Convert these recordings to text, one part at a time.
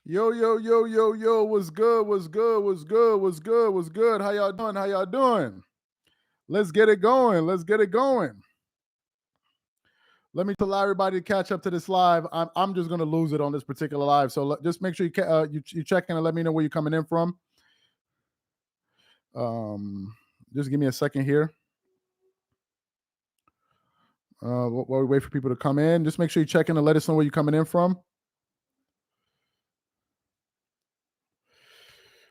Yo, yo, yo, yo, yo, what's good? What's good? What's good? What's good? What's good? How y'all doing? How y'all doing? Let's get it going. Let's get it going. Let me allow everybody to catch up to this live. I'm just gonna lose it on this particular live. So just make sure you check in and let me know where you're coming in from. Just give me a second here. While we wait for people to come in, just make sure you check in and let us know where you're coming in from.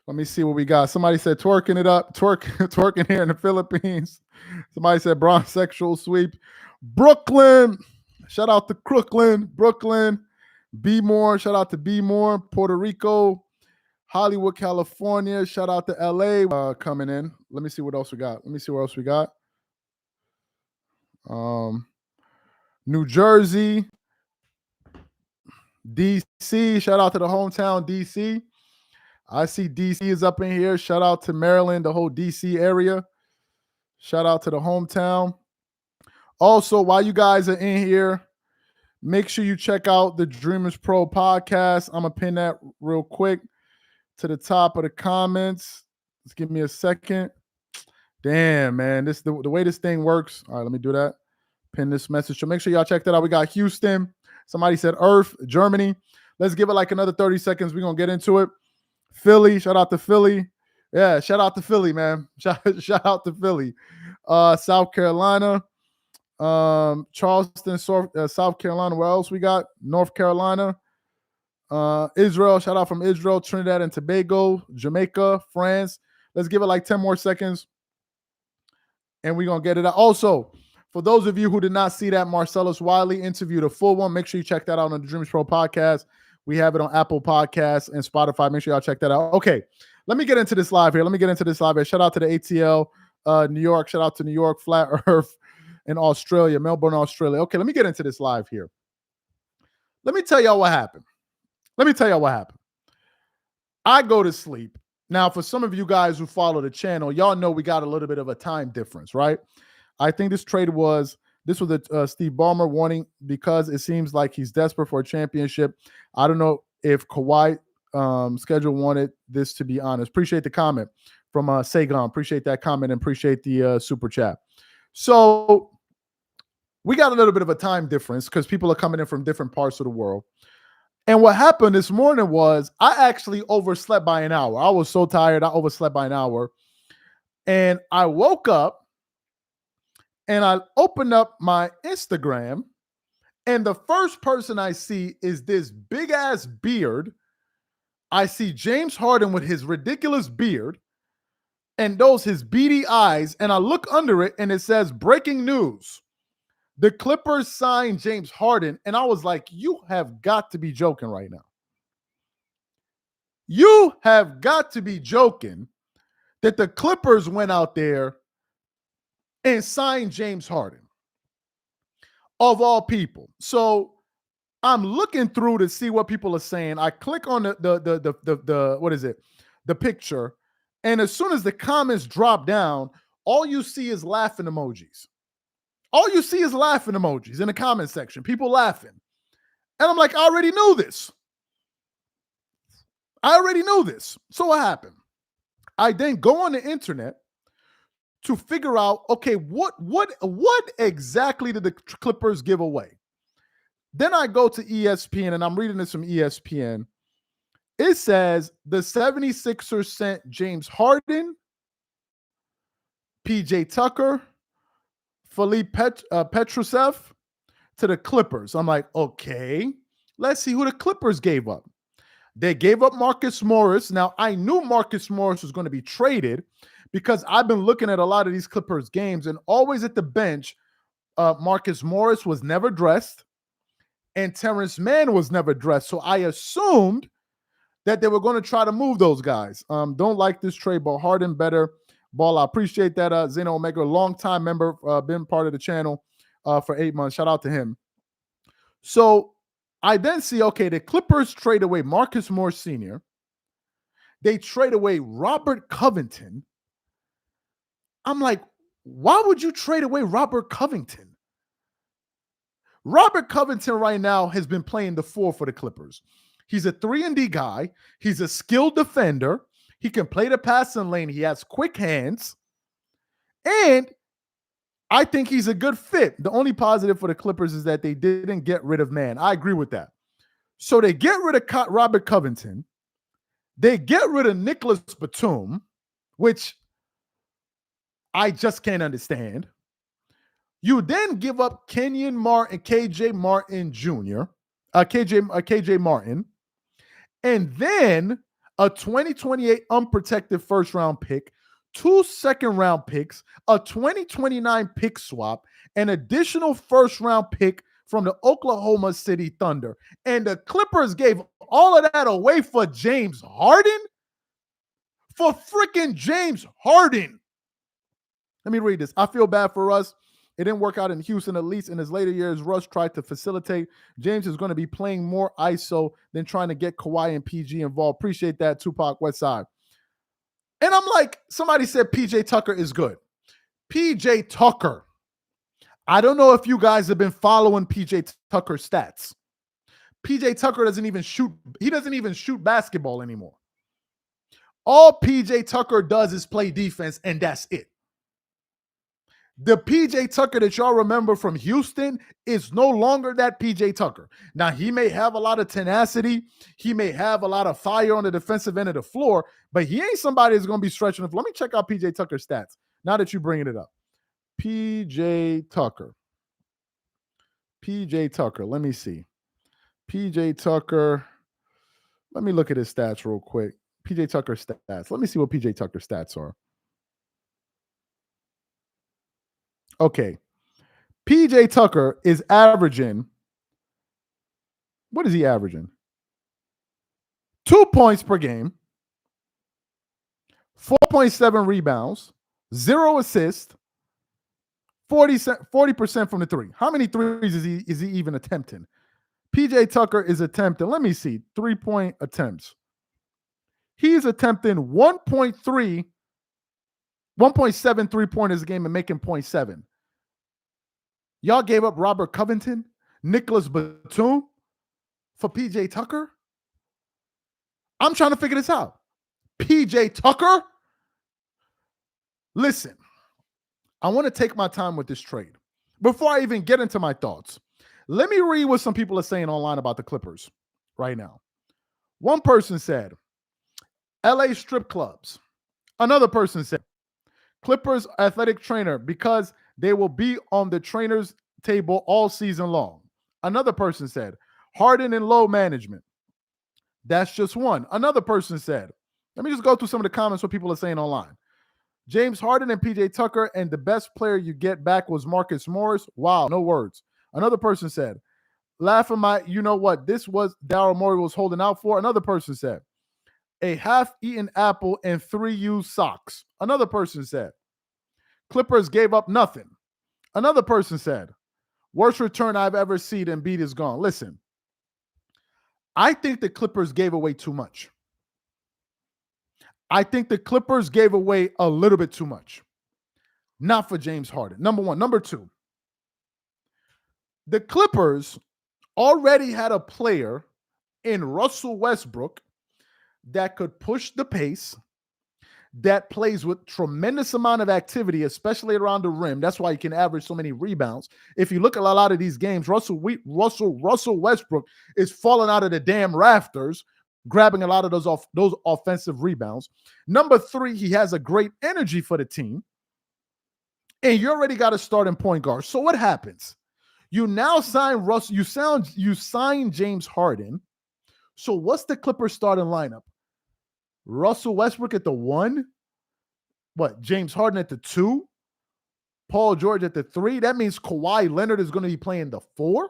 Let me see what we got. Somebody said twerking it up, twerking here in the Philippines. Somebody said bronze sexual sweep. Brooklyn. Shout out to Brooklyn. B More. Shout out to B More. Puerto Rico. Hollywood, California. Shout out to LA coming in. Let me see what else we got. New Jersey. DC. Shout out to the hometown DC. I see DC is up in here. Shout out to Maryland, the whole DC area. Shout out to the hometown. Also, while you guys are in here, make sure you check out the Dreamers Pro podcast. I'm going to pin that real quick to the top of the comments. Just give me a second. Damn, man. This the way this thing works. All right, let me do that. Pin this message. So make sure y'all check that out. We got Houston. Somebody said Earth, Germany. Let's give it like another 30 seconds. We're going to get into it. Philly. Shout out to Philly. Yeah, shout out to Philly, man. Shout out to Philly. South Carolina. Charleston, South Carolina. Where else we got? North Carolina. Israel. Shout out from Israel, Trinidad and Tobago, Jamaica, France. Let's give it like 10 more seconds. And we're going to get it out. Also, for those of you who did not see that Marcellus Wiley interview, the full one, make sure you check that out on the Dreams Pro podcast. We have it on Apple Podcasts and Spotify. Make sure y'all check that out. Okay, let me get into this live here. Shout out to the ATL, New York. Shout out to New York, Flat Earth in Australia, Melbourne, Australia. Okay, let me get into this live here. Let me tell y'all what happened. I go to sleep. Now, for some of you guys who follow the channel, y'all know we got a little bit of a time difference, right? I think this was a Steve Ballmer warning because it seems like he's desperate for a championship. I don't know if Kawhi schedule wanted this, to be honest. Appreciate the comment from Sagan. Appreciate that comment and appreciate the super chat. So we got a little bit of a time difference because people are coming in from different parts of the world. And what happened this morning was I actually overslept by an hour. I was so tired. I overslept by an hour. And I woke up and I opened up my Instagram. And the first person I see is this big ass beard. I see James Harden with his ridiculous beard and his beady eyes. And I look under it and it says breaking news. The Clippers signed James Harden. And I was like, you have got to be joking right now. You have got to be joking that the Clippers went out there and signed James Harden, of all people. So I'm looking through to see what people are saying. I click on the what is it? The picture. And as soon as the comments drop down, all you see is laughing emojis. All you see is laughing emojis in the comment section, people laughing. And I'm like, I already knew this. So what happened? I then go on the internet to figure out, okay, what exactly did the Clippers give away? Then I go to ESPN and I'm reading this from ESPN. It says the 76ers sent James Harden, PJ Tucker, Philippe Petrusev to the Clippers. I'm like, okay, let's see who the Clippers gave up. They gave up Marcus Morris. Now, I knew Marcus Morris was going to be traded because I've been looking at a lot of these Clippers games, and always at the bench, Marcus Morris was never dressed and Terrence Mann was never dressed. So I assumed that they were going to try to move those guys. Don't like this trade, but Harden better ball. I appreciate that. Zeno Omega, longtime member, been part of the channel for 8 months. Shout out to him. So I then see, okay, the Clippers trade away Marcus Morris Sr. They trade away Robert Covington. I'm like, why would you trade away Robert Covington? Robert Covington right now has been playing the 4 for the Clippers. He's a 3-and-D guy. He's a skilled defender. He can play the passing lane. He has quick hands. And I think he's a good fit. The only positive for the Clippers is that they didn't get rid of Man. I agree with that. So they get rid of Robert Covington. They get rid of Nicholas Batum, which I just can't understand. You then give up Kenyon Martin, KJ Martin Jr., KJ Martin, and then a 2028 unprotected first-round pick, 2 second-round picks, a 2029 pick swap, an additional first-round pick from the Oklahoma City Thunder. And the Clippers gave all of that away for James Harden? For freaking James Harden. Let me read this. I feel bad for Russ. It didn't work out in Houston, at least in his later years. Russ tried to facilitate. James is going to be playing more ISO than trying to get Kawhi and PG involved. Appreciate that, Tupac Westside. And I'm like, somebody said PJ Tucker is good. PJ Tucker. I don't know if you guys have been following PJ Tucker's stats. PJ Tucker doesn't even shoot. He doesn't even shoot basketball anymore. All PJ Tucker does is play defense, and that's it. The PJ Tucker that y'all remember from Houston is no longer that PJ Tucker. Now, he may have a lot of tenacity. He may have a lot of fire on the defensive end of the floor, but he ain't somebody that's going to be stretching the floor. Let me check out PJ Tucker's stats now that you're bringing it up. PJ Tucker. PJ Tucker. Let me see. PJ Tucker. Let me look at his stats real quick. PJ Tucker stats. Let me see what PJ Tucker stats are. Okay. PJ Tucker is averaging. What is he averaging? 2 points per game, 4.7 rebounds, 0 assists, 40% from the three. How many threes is he even attempting? PJ Tucker is attempting, let me see, 3-point attempts. He's attempting 1.7 3-pointers a game and making 0.7. Y'all gave up Robert Covington, Nicholas Batum for PJ Tucker? I'm trying to figure this out. PJ Tucker? Listen, I want to take my time with this trade. Before I even get into my thoughts, let me read what some people are saying online about the Clippers right now. One person said, LA strip clubs. Another person said, Clippers athletic trainer because they will be on the trainer's table all season long. Another person said, Harden and low management. That's just one. Another person said, let me just go through some of the comments what people are saying online. James Harden and PJ Tucker, and the best player you get back was Marcus Morris. Wow, no words. Another person said, laughing you know what, this was Daryl Morey was holding out for. Another person said, a half-eaten apple and 3 used socks. Another person said, Clippers gave up nothing. Another person said, worst return I've ever seen and Embiid is gone. Listen, I think the Clippers gave away too much. I think the Clippers gave away a little bit too much. Not for James Harden. Number one. Number two, the Clippers already had a player in Russell Westbrook that could push the pace, that plays with tremendous amount of activity, especially around the rim. That's why he can average so many rebounds. If you look at a lot of these games, Russell Westbrook is falling out of the damn rafters, grabbing a lot of those offensive rebounds. Number three, he has a great energy for the team. And you already got a starting point guard. So what happens? You now sign Russ. You sign James Harden. So what's the Clippers starting lineup? Russell Westbrook at the 1. What? James Harden at the 2. Paul George at the 3. That means Kawhi Leonard is going to be playing the 4.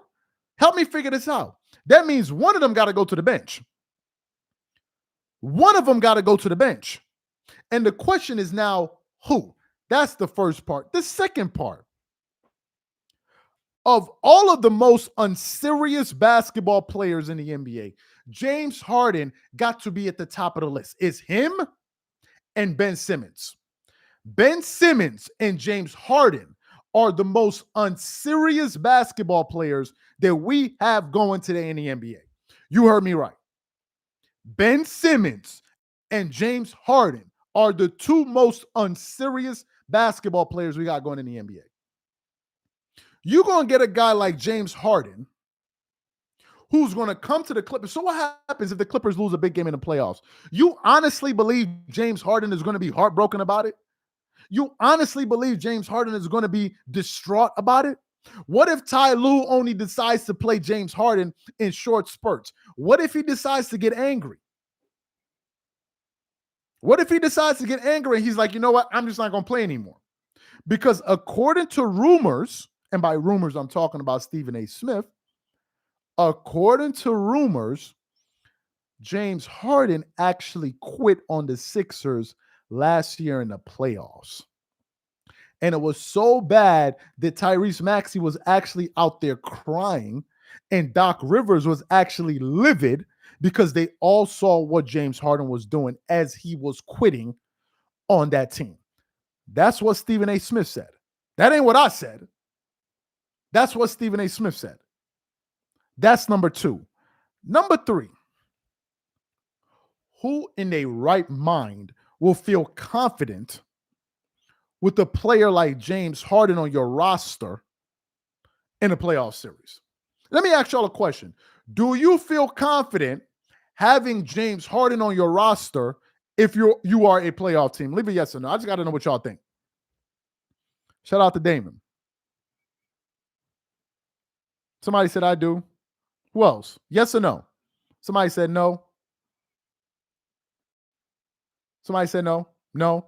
Help me figure this out. That means one of them got to go to the bench. One of them got to go to the bench. And the question is now, who? That's the first part. The second part. Of all of the most unserious basketball players in the NBA, James Harden got to be at the top of the list. It's him and Ben Simmons. Ben Simmons and James Harden are the most unserious basketball players that we have going today in the NBA. You heard me right. Ben Simmons and James Harden are the two most unserious basketball players we got going in the NBA. You're going to get a guy like James Harden who's going to come to the Clippers. So what happens if the Clippers lose a big game in the playoffs? You honestly believe James Harden is going to be heartbroken about it? You honestly believe James Harden is going to be distraught about it? What if Ty Lue only decides to play James Harden in short spurts? What if he decides to get angry? What if he decides to get angry and he's like, you know what? I'm just not going to play anymore. Because according to rumors, and by rumors, I'm talking about Stephen A. Smith, according to rumors, James Harden actually quit on the Sixers last year in the playoffs. And it was so bad that Tyrese Maxey was actually out there crying and Doc Rivers was actually livid because they all saw what James Harden was doing as he was quitting on that team. That's what Stephen A. Smith said. That ain't what I said. That's what Stephen A. Smith said. That's number two. Number three, who in their right mind will feel confident with a player like James Harden on your roster in a playoff series? Let me ask y'all a question. Do you feel confident having James Harden on your roster if you are a playoff team? Leave a yes or no. I just got to know what y'all think. Shout out to Damon. Somebody said I do. Who else? Yes or no? Somebody said no. Somebody said no. No.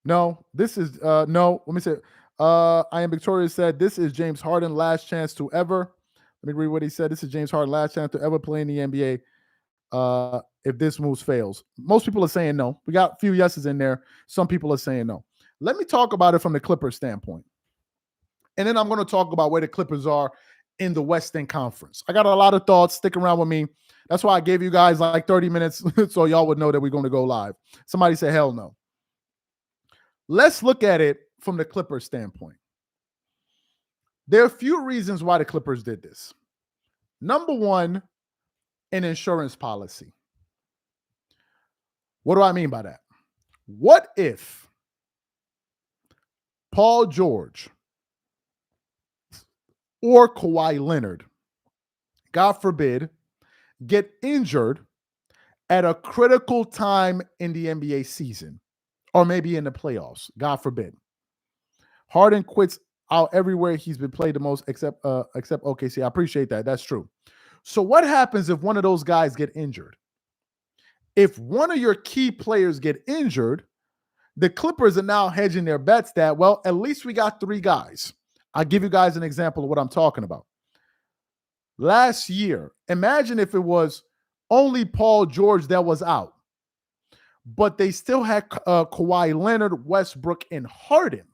No. This is no. Let me say. I am Victoria said this is James Harden last chance to ever. Let me read what he said. This is James Harden last chance to ever play in the NBA. If this move fails, most people are saying no. We got a few yeses in there. Some people are saying no. Let me talk about it from the Clippers standpoint, and then I'm going to talk about where the Clippers are in the Western Conference. I got a lot of thoughts. Stick around with me. That's why I gave you guys like 30 minutes so y'all would know that we're going to go live. Somebody said hell no. Let's look at it from the Clippers standpoint. There are a few reasons why the Clippers did this. Number one, an insurance policy. What do I mean by that? What if Paul George or Kawhi Leonard, God forbid, get injured at a critical time in the NBA season or maybe in the playoffs, God forbid? Harden quits out everywhere he's been played the most except OKC. I appreciate that. That's true. So what happens if one of those guys get injured? If one of your key players get injured, the Clippers are now hedging their bets that, well, at least we got three guys. I'll give you guys an example of what I'm talking about. Last year, imagine if it was only Paul George that was out, but they still had Kawhi Leonard, Westbrook, and Harden.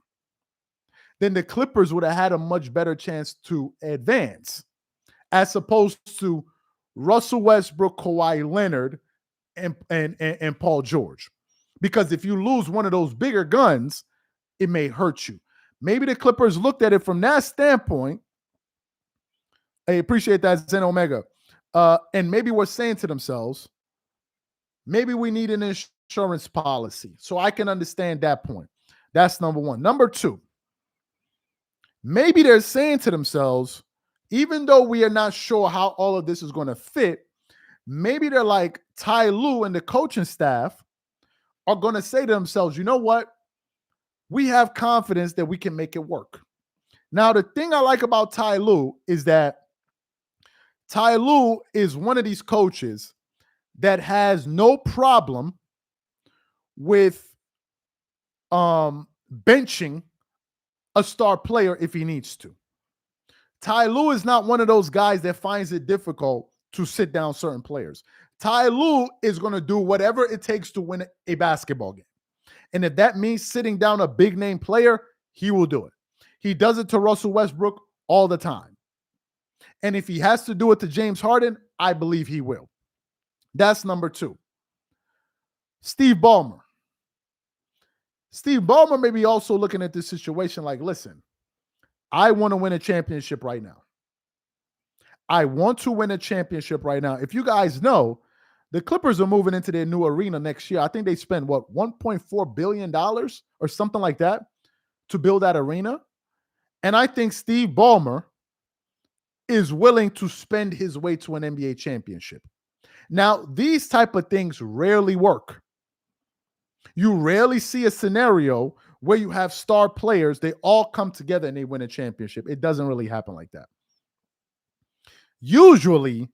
Then the Clippers would have had a much better chance to advance as opposed to Russell Westbrook, Kawhi Leonard, and Paul George. Because if you lose one of those bigger guns, it may hurt you. Maybe the Clippers looked at it from that standpoint. I appreciate that, Zen Omega. And maybe we're saying to themselves, maybe we need an insurance policy. So I can understand that point. That's number one. Number two, maybe they're saying to themselves, even though we are not sure how all of this is going to fit, maybe they're like Ty Lue and the coaching staff are going to say to themselves, you know what? We have confidence that we can make it work. Now, the thing I like about Ty Lue is that Ty Lue is one of these coaches that has no problem with benching a star player if he needs to. Ty Lue is not one of those guys that finds it difficult to sit down certain players. Ty Lue is going to do whatever it takes to win a basketball game. And if that means sitting down a big name player, he will do it. He does it to Russell Westbrook all the time. And if he has to do it to James Harden, I believe he will. That's number two. Steve Ballmer. Steve Ballmer may be also looking at this situation like, listen, I want to win a championship right now. I want to win a championship right now. If you guys know, The Clippers are moving into their new arena next year. I think they spent, what, $1.4 billion or something like that to build that arena. And I think Steve Ballmer is willing to spend his way to an NBA championship. Now, these type of things rarely work. You rarely see a scenario where you have star players, they all come together and they win a championship. It doesn't really happen like that. Usually,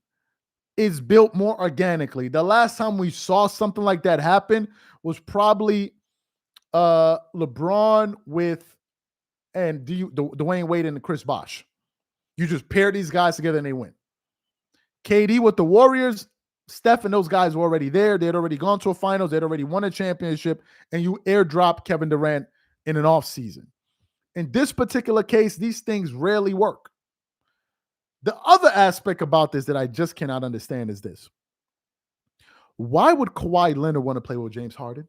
it's built more organically. The last time we saw something like that happen was probably LeBron with Dwayne Wade and Chris Bosh. You just pair these guys together and they win. KD with the Warriors, Steph and those guys were already there. They had already gone to a finals. They'd already won a championship, and you airdrop Kevin Durant in an offseason. In this particular case, these things rarely work. The other aspect about this that I just cannot understand is this. Why would Kawhi Leonard want to play with James Harden?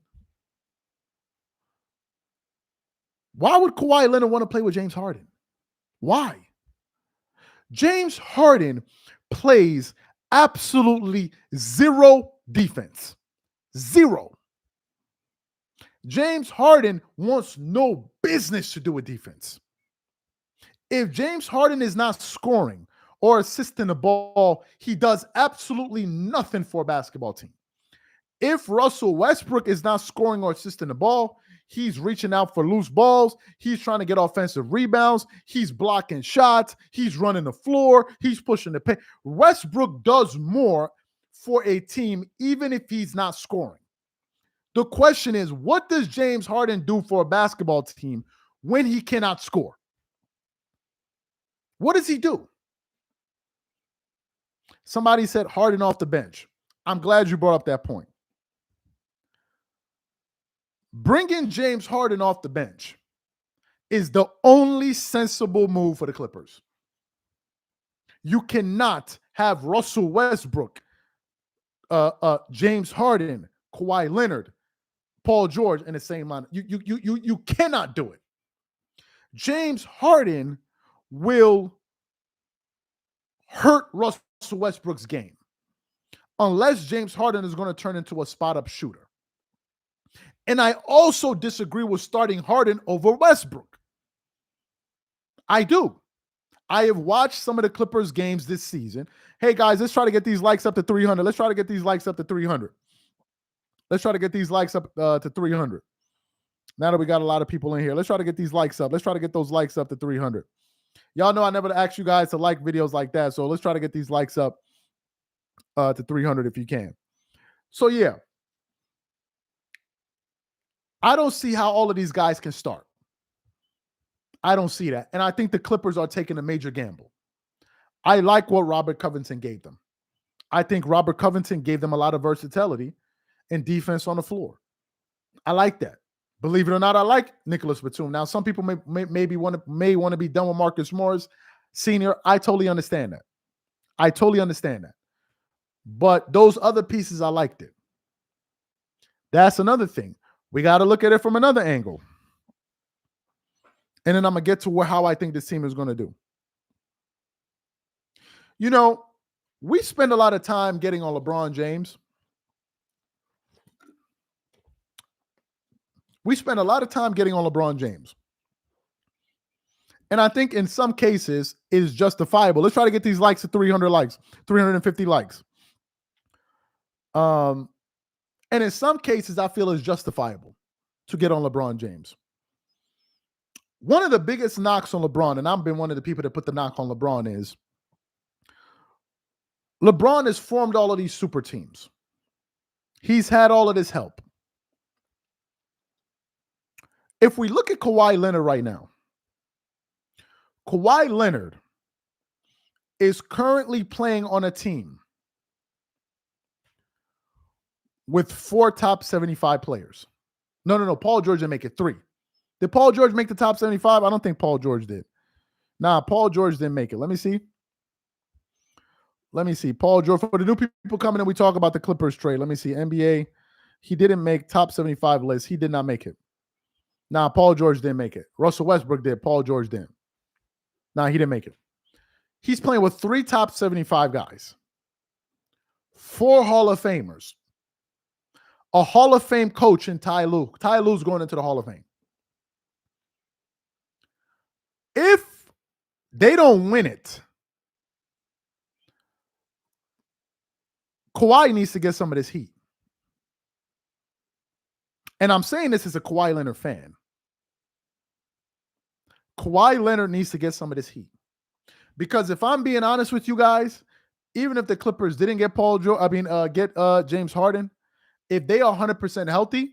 Why would Kawhi Leonard want to play with James Harden? Why? James Harden plays absolutely zero defense. Zero. James Harden wants no business to do with defense. If James Harden is not scoring or assisting the ball, he does absolutely nothing for a basketball team. If Russell Westbrook is not scoring or assisting the ball, he's reaching out for loose balls. He's trying to get offensive rebounds. He's blocking shots. He's running the floor. He's pushing the paint. Westbrook does more for a team, even if he's not scoring. The question is, what does James Harden do for a basketball team when he cannot score? What does he do? Somebody said Harden off the bench. I'm glad you brought up that point. Bringing James Harden off the bench is the only sensible move for the Clippers. You cannot have Russell Westbrook, James Harden, Kawhi Leonard, Paul George in the same line. You cannot do it. James Harden will hurt Russell Westbrook's game unless James Harden is going to turn into a spot-up shooter. And I also disagree with starting Harden over Westbrook. I do. I have watched some of the Clippers games this season. Hey, guys, let's try to get these likes up to 300. Let's try to get these likes up to 300. Let's try to get these likes up to 300. Now that we got a lot of people in here, let's try to get these likes up. Let's try to get those likes up to 300. Y'all know I never ask you guys to like videos like that, so let's try to get these likes up to 300 if you can. So, yeah. I don't see how all of these guys can start. I don't see that. And I think the Clippers are taking a major gamble. I like what Robert Covington gave them. I think Robert Covington gave them a lot of versatility and defense on the floor. I like that. Believe it or not, I like Nicholas Batum. Now, some people may want to be done with Marcus Morris Sr. I totally understand that. But those other pieces, I liked it. That's another thing. We got to look at it from another angle. And then I'm going to get to how I think this team is going to do. You know, we spend a lot of time getting on LeBron James. And I think in some cases it is justifiable. Let's try to get these likes to 300 likes, 350 likes. And in some cases, I feel it's justifiable to get on LeBron James. One of the biggest knocks on LeBron, and I've been one of the people that put the knock on LeBron, is LeBron has formed all of these super teams. He's had all of this help. If we look at Kawhi Leonard right now, Kawhi Leonard is currently playing on a team with 4 top 75 players. No. Paul George didn't make it 3. Did Paul George make the top 75? I don't think Paul George did. Nah, Paul George didn't make it. Let me see. Paul George, for the new people coming in, we talk about the Clippers trade. Let me see. NBA, he didn't make top 75 list. He did not make it. Nah, Paul George didn't make it. Russell Westbrook did. Paul George didn't. Nah, he didn't make it. He's playing with 3 top 75 guys. 4 Hall of Famers, a Hall of Fame coach in Ty Lue. Ty Lue's going into the Hall of Fame. If they don't win it, Kawhi needs to get some of this heat. And I'm saying this as a Kawhi Leonard fan. Kawhi Leonard needs to get some of this heat. Because if I'm being honest with you guys, even if the Clippers didn't get James Harden, if they are 100% healthy,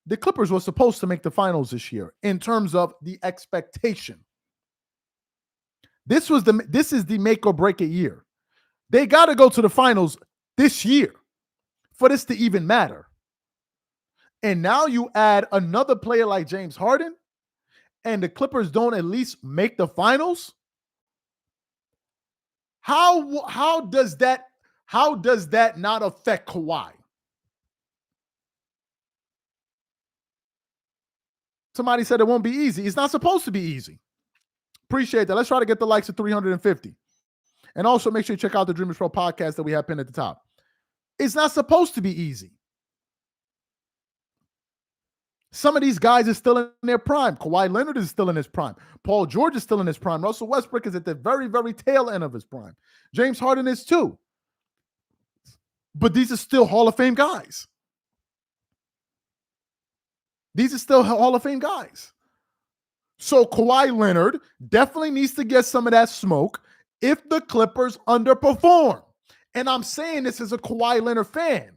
the Clippers were supposed to make the finals this year in terms of the expectation. This is the make or break it year. They got to go to the finals this year for this to even matter. And now you add another player like James Harden, and the Clippers don't at least make the finals. How does that not affect Kawhi? Somebody said it won't be easy. It's not supposed to be easy. Appreciate that. Let's try to get the likes of 350. And also make sure you check out the Dreamers Pro podcast that we have pinned at the top. It's not supposed to be easy. Some of these guys are still in their prime. Kawhi Leonard is still in his prime. Paul George is still in his prime. Russell Westbrook is at the very, very tail end of his prime. James Harden is too. But these are still Hall of Fame guys. These are still Hall of Fame guys. So Kawhi Leonard definitely needs to get some of that smoke if the Clippers underperform. And I'm saying this as a Kawhi Leonard fan.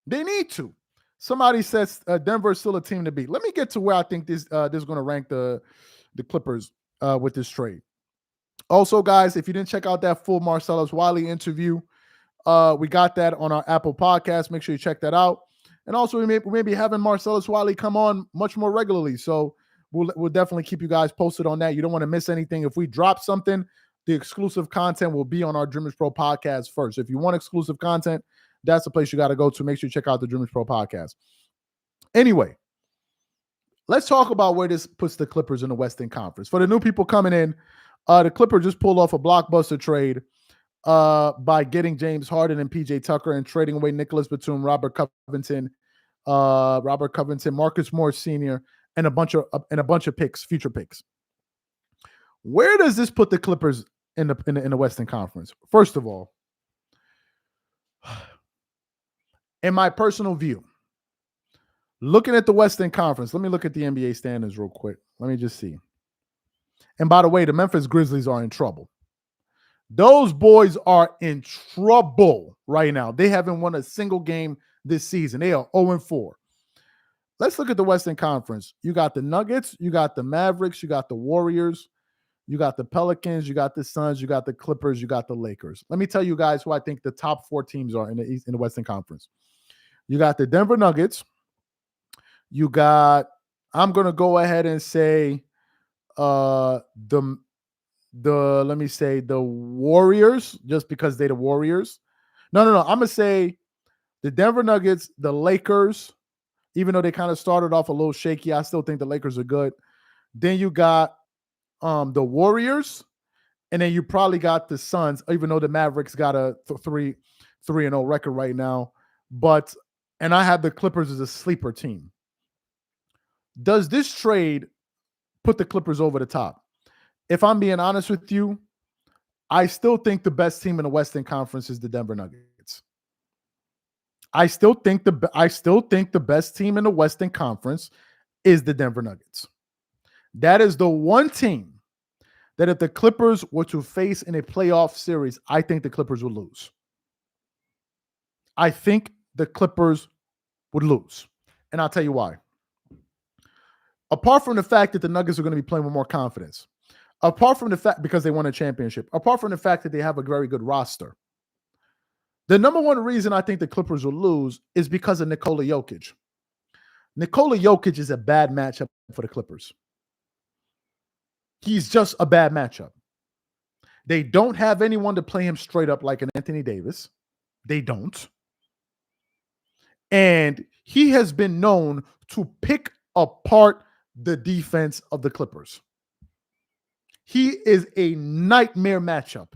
They need to. Somebody says Denver is still a team to beat. Let me get to where I think this is going to rank the Clippers with this trade. Also, guys, if you didn't check out that full Marcellus Wiley interview, we got that on our Apple podcast. Make sure you check that out. And also, we may be having Marcellus Wiley come on much more regularly. So we'll definitely keep you guys posted on that. You don't want to miss anything. If we drop something, the exclusive content will be on our Dreamers Pro podcast first. If you want exclusive content, that's the place you got to go to. Make sure you check out the Dreamers Pro podcast. Anyway, let's talk about where this puts the Clippers in the Western Conference. For the new people coming in, the Clippers just pulled off a blockbuster trade by getting James Harden and PJ Tucker and trading away Nicholas Batum, Robert Covington, Marcus Morris Sr., and a bunch of picks, future picks. Where does this put the Clippers in the Western Conference? First of all, in my personal view, looking at the Western Conference, let me look at the NBA standings real quick. Let me just see. And by the way, the Memphis Grizzlies are in trouble. Those boys are in trouble right now. They haven't won a single game this season. They are 0-4. Let's look at the Western Conference. You got the Nuggets, you got the Mavericks, you got the Warriors, you got the Pelicans, you got the Suns, you got the Clippers, you got the Lakers. Let me tell you guys who I think the top 4 teams are in the Western Conference. You got the Denver Nuggets. You got, I'm going to go ahead and say let me say the Warriors, just because they're the Warriors. No. I'm going to say the Denver Nuggets, the Lakers, even though they kind of started off a little shaky, I still think the Lakers are good. Then you got the Warriors, and then you probably got the Suns, even though the Mavericks got a 3-0 record right now. And I have the Clippers as a sleeper team. Does this trade put the Clippers over the top? If I'm being honest with you, I still think the best team in the Western Conference is the Denver Nuggets. I still think the best team in the Western Conference is the Denver Nuggets. That is the one team that if the Clippers were to face in a playoff series, I think the Clippers would lose. I think the Clippers would lose. And I'll tell you why. Apart from the fact that the Nuggets are going to be playing with more confidence, apart from the fact because they won a championship, apart from the fact that they have a very good roster, the number one reason I think the Clippers will lose is because of Nikola Jokic. Nikola Jokic is a bad matchup for the Clippers. He's just a bad matchup. They don't have anyone to play him straight up like an Anthony Davis. They don't. And he has been known to pick apart the defense of the Clippers. He is a nightmare matchup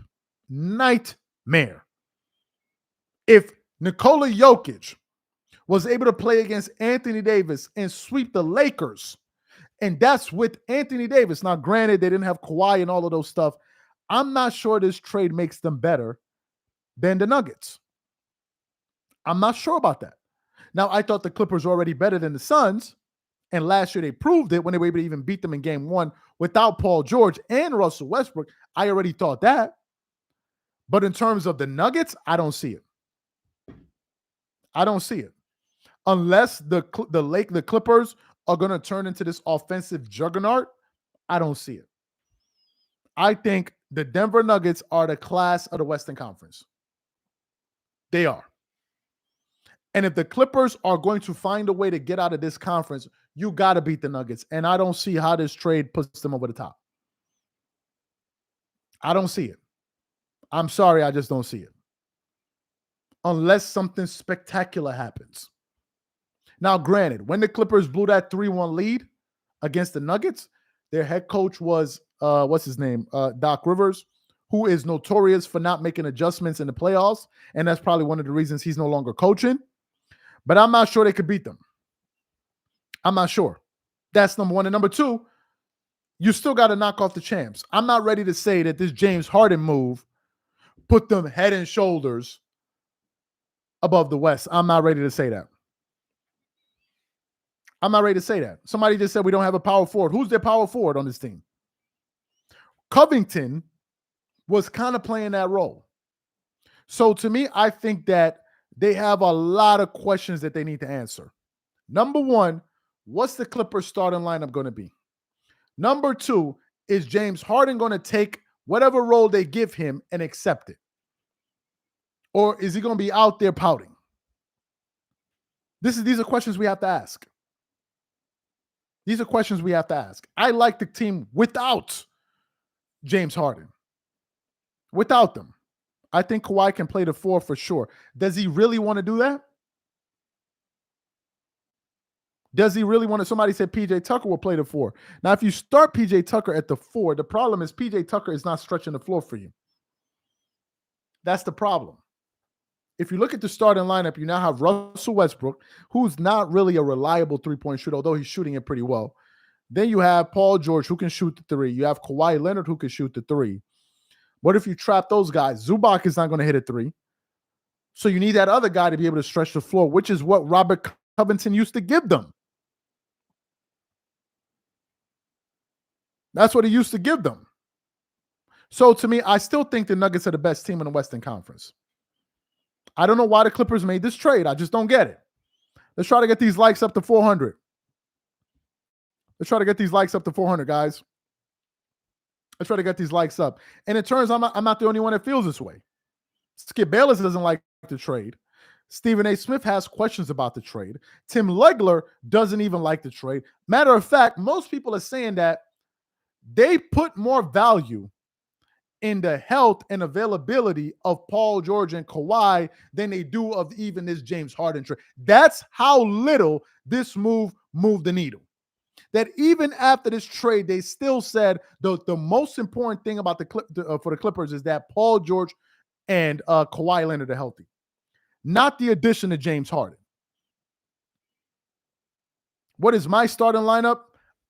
nightmare. If Nikola Jokic was able to play against Anthony Davis and sweep the Lakers, and that's with Anthony Davis. Now, granted, they didn't have Kawhi and all of those stuff. I'm not sure this trade makes them better than the Nuggets. I'm not sure about that. Now, I thought the Clippers were already better than the Suns, and last year they proved it when they were able to even beat them in game one without Paul George and Russell Westbrook. I already thought that. But in terms of the Nuggets, I don't see it. I don't see it. Unless the Clippers are going to turn into this offensive juggernaut, I don't see it. I think the Denver Nuggets are the class of the Western Conference. They are. And if the Clippers are going to find a way to get out of this conference, you got to beat the Nuggets. And I don't see how this trade puts them over the top. I don't see it. I'm sorry, I just don't see it. Unless something spectacular happens. Now, granted, when the Clippers blew that 3-1 lead against the Nuggets, their head coach was, what's his name? Doc Rivers, who is notorious for not making adjustments in the playoffs. And that's probably one of the reasons he's no longer coaching. But I'm not sure they could beat them. I'm not sure. That's number one. And number two, you still got to knock off the champs. I'm not ready to say that this James Harden move put them head and shoulders above the West. I'm not ready to say that. I'm not ready to say that. Somebody just said we don't have a power forward. Who's their power forward on this team? Covington was kind of playing that role. So to me, I think that they have a lot of questions that they need to answer. Number one, what's the Clippers starting lineup going to be? Number two, is James Harden going to take whatever role they give him and accept it? Or is he going to be out there pouting? These are questions we have to ask. These are questions we have to ask. I like the team without James Harden. Without them. I think Kawhi can play the 4 for sure. Does he really want to do that? Does he really want to? Somebody said PJ Tucker will play the 4. Now, if you start PJ Tucker at the 4, the problem is PJ Tucker is not stretching the floor for you. That's the problem. If you look at the starting lineup, you now have Russell Westbrook, who's not really a reliable three-point shooter, although he's shooting it pretty well. Then you have Paul George, who can shoot the 3. You have Kawhi Leonard, who can shoot the 3. What if you trap those guys? Zubac is not going to hit a 3. So you need that other guy to be able to stretch the floor, which is what Robert Covington used to give them. That's what he used to give them. So to me, I still think the Nuggets are the best team in the Western Conference. I don't know why the Clippers made this trade. I just don't get it. Let's try to get these likes up to 400. Let's try to get these likes up to 400, guys. Let's try to get these likes up. And it turns out I'm not the only one that feels this way. Skip Bayless doesn't like the trade. Stephen A. Smith has questions about the trade. Tim Legler doesn't even like the trade. Matter of fact, most people are saying that they put more value in the health and availability of Paul George and Kawhi than they do of even this James Harden trade. That's how little this move moved the needle. That even after this trade, they still said the most important thing about for the Clippers is that Paul George and Kawhi Leonard are healthy, not the addition of James Harden. What is my starting lineup?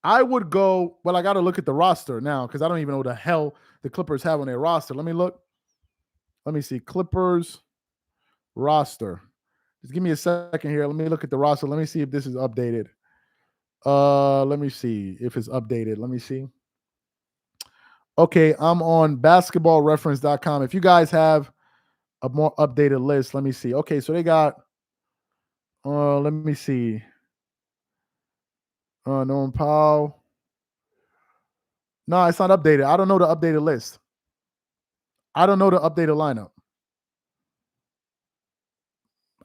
I would go, well, I got to look at the roster now because I don't even know what the hell the Clippers have on their roster. Let me look. Let me see. Clippers roster. Just give me a second here. Let me look at the roster. Let me see if this is updated. Let me see if it's updated. Let me see. Okay, I'm on basketballreference.com. If you guys have a more updated list, let me see. Okay, so they got, let me see. Norman Powell. No, it's not updated. I don't know the updated list. I don't know the updated lineup.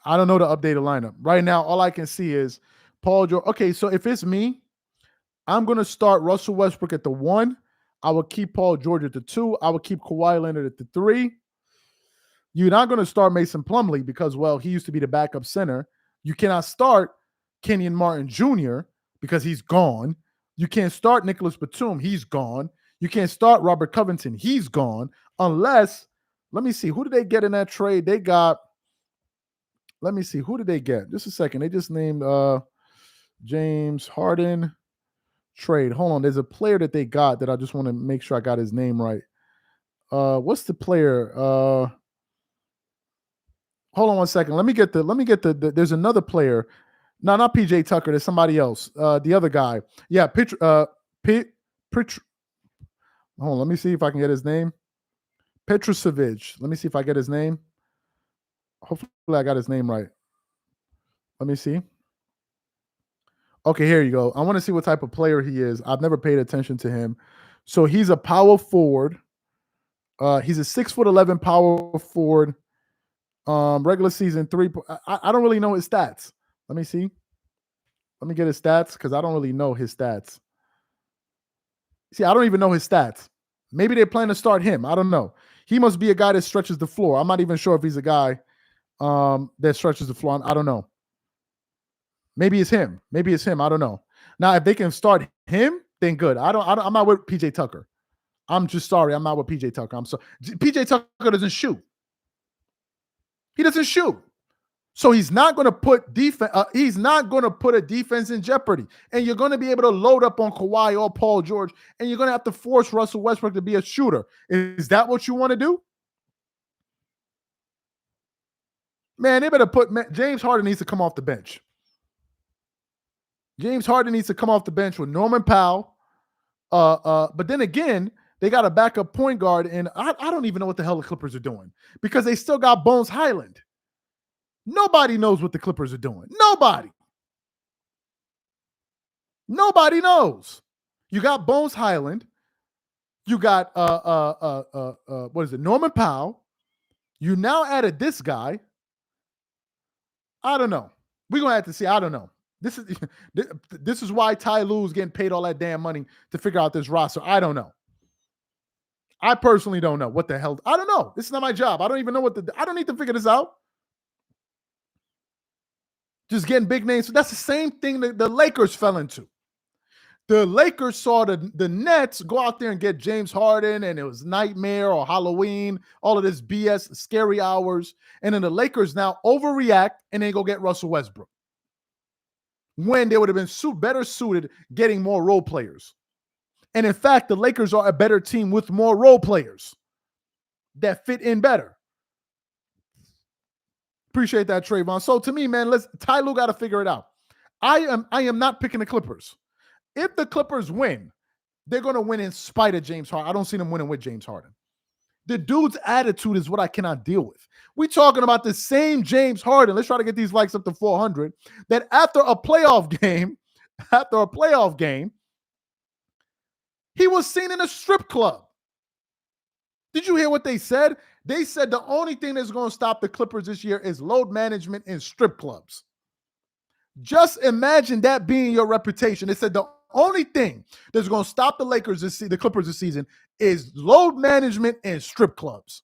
I don't know the updated lineup. Right now, all I can see is Paul George. Okay, so if it's me, I'm going to start Russell Westbrook at the 1. I will keep Paul George at the 2. I will keep Kawhi Leonard at the 3. You're not going to start Mason Plumlee because, well, he used to be the backup center. You cannot start Kenyon Martin Jr. because he's gone. You can't start Nicholas Batum. He's gone. You can't start Robert Covington. He's gone unless Let me see. Who did they get in that trade? They got, let me see. Who did they get? Just a second. They just named James Harden trade. Hold on. There's a player that they got that I just want to make sure I got his name right. What's the player? Hold on one second. Let me get the there's another player. No, not PJ Tucker. There's somebody else. The other guy. Yeah, hold on, let me see if I can get his name. Petrosevic. Let me see if I get his name. Hopefully I got his name right. Let me see. Okay, here you go. I want to see what type of player he is. I've never paid attention to him. So he's a power forward. He's a 6'11" power forward. Regular season 3. I don't really know his stats. Let me see. Let me get his stats because I don't really know his stats. See, I don't even know his stats. Maybe they plan to start him. I don't know. He must be a guy that stretches the floor. I'm not even sure if he's a guy that stretches the floor. I don't know. Maybe it's him. Maybe it's him. I don't know. Now, if they can start him, then good. I'm not with PJ Tucker. I'm just sorry. I'm not with PJ Tucker. I'm sorry. PJ Tucker doesn't shoot. He doesn't shoot. So he's not going to put defense. He's not going to put a defense in jeopardy. And you're going to be able to load up on Kawhi or Paul George, and you're going to have to force Russell Westbrook to be a shooter. Is that what you want to do? Man, they better put James Harden needs to come off the bench. James Harden needs to come off the bench with Norman Powell. But then again, they got a backup point guard, and I don't even know what the hell the Clippers are doing because they still got Bones Highland. Nobody knows what the Clippers are doing. Nobody knows. You got Bones Highland. You got what is it? Norman Powell. You now added this guy. I don't know. We're gonna have to see. I don't know. This is why Ty Lue's getting paid all that damn money to figure out this roster. I don't know. I personally don't know what the hell. I don't know. This is not my job. I don't even know I don't need to figure this out. Just getting big names. So that's the same thing that the Lakers fell into. The Lakers saw the Nets go out there and get James Harden, and it was Nightmare or Halloween, all of this BS, scary hours. And then the Lakers now overreact and they go get Russell Westbrook. When they would have been better suited getting more role players. And in fact, the Lakers are a better team with more role players that fit in better. Appreciate that, Trayvon. So to me, man, Ty Lue got to figure it out. I am not picking the Clippers. If the Clippers win, they're going to win in spite of James Harden. I don't see them winning with James Harden. The dude's attitude is what I cannot deal with. We're talking about the same James Harden. Let's try to get these likes up to 400. That after a playoff game, he was seen in a strip club. Did you hear what they said? They said the only thing that's going to stop the Clippers this year is load management in strip clubs. Just imagine that being your reputation. They said the only thing that's going to stop the Clippers this season is load management in strip clubs.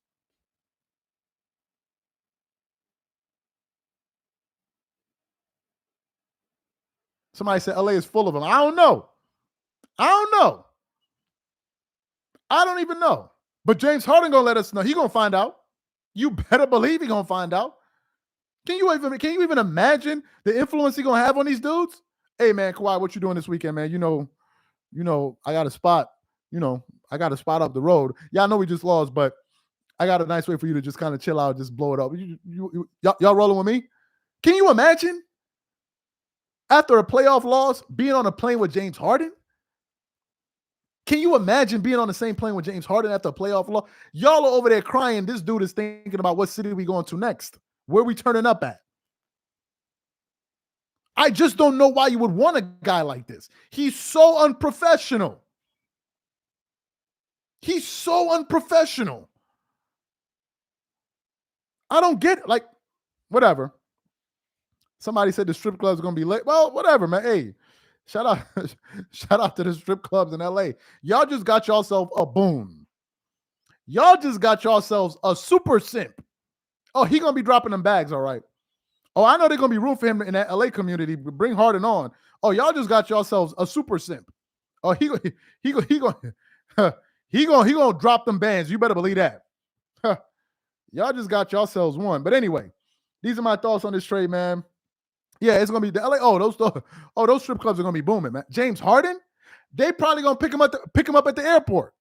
Somebody said LA is full of them. I don't know. I don't even know. But James Harden gonna let us know. He gonna find out. You better believe he gonna find out. Can you even imagine the influence he gonna have on these dudes? Hey man, Kawhi, what you doing this weekend, man? You know, I got a spot. I got a spot up the road. Yeah, I know we just lost, but I got a nice way for you to just kind of chill out, just blow it up. Y'all rolling with me? Can you imagine after a playoff loss being on a plane with James Harden? Can you imagine being on the same plane with James Harden after a playoff loss? Y'all are over there crying. This dude is thinking about what city we going to next. Where we turning up at? I just don't know why you would want a guy like this. He's so unprofessional. I don't get it. Like, whatever. Somebody said the strip club's going to be late. Well, whatever, man. Hey, shout out to the strip clubs in LA. Y'all just got yourself a boom. Y'all just got yourselves a super simp. Oh, he going to be dropping them bags, all right. Oh, I know they're going to be room for him in that LA community. Bring Harden on. Oh, y'all just got yourselves a super simp. Oh, he going to drop them bands. You better believe that. Y'all just got yourselves one. But anyway, these are my thoughts on this trade, man. Yeah, it's gonna be the LA. Those strip clubs are gonna be booming, man. James Harden, they probably gonna pick him up at the airport.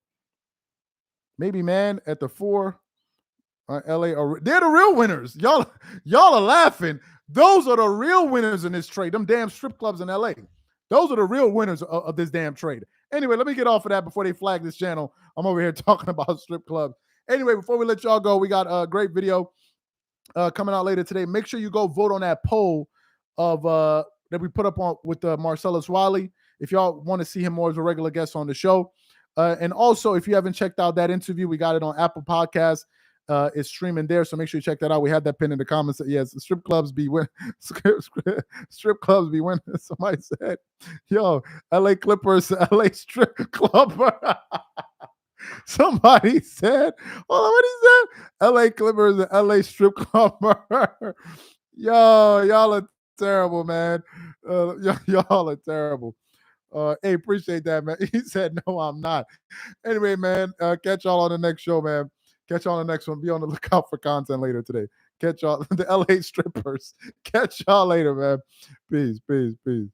Maybe, man, at the 4. LA, they're the real winners. Y'all are laughing. Those are the real winners in this trade. Them damn strip clubs in LA. Those are the real winners of this damn trade. Anyway, let me get off of that before they flag this channel. I'm over here talking about strip clubs. Anyway, before we let y'all go, we got a great video coming out later today. Make sure you go vote on that poll of that we put up on with Marcellus Wiley. If y'all want to see him more as a regular guest on the show. And also, if you haven't checked out that interview, we got it on Apple Podcasts. It's streaming there, so make sure you check that out. We had that pinned in the comments. Yes, strip clubs be winning. Strip clubs be winning. Somebody said, "Yo, LA Clippers, LA strip club." Somebody said, "Hold on, what he said? LA Clippers and LA strip club." Yo, y'all are terrible, man. Y'all are terrible. Hey, appreciate that, man. He said, "No, I'm not." Anyway, man, catch y'all on the next show, man. Catch y'all on the next one. Be on the lookout for content later today. Catch y'all, the LA strippers. Catch y'all later, man. Peace, peace, peace.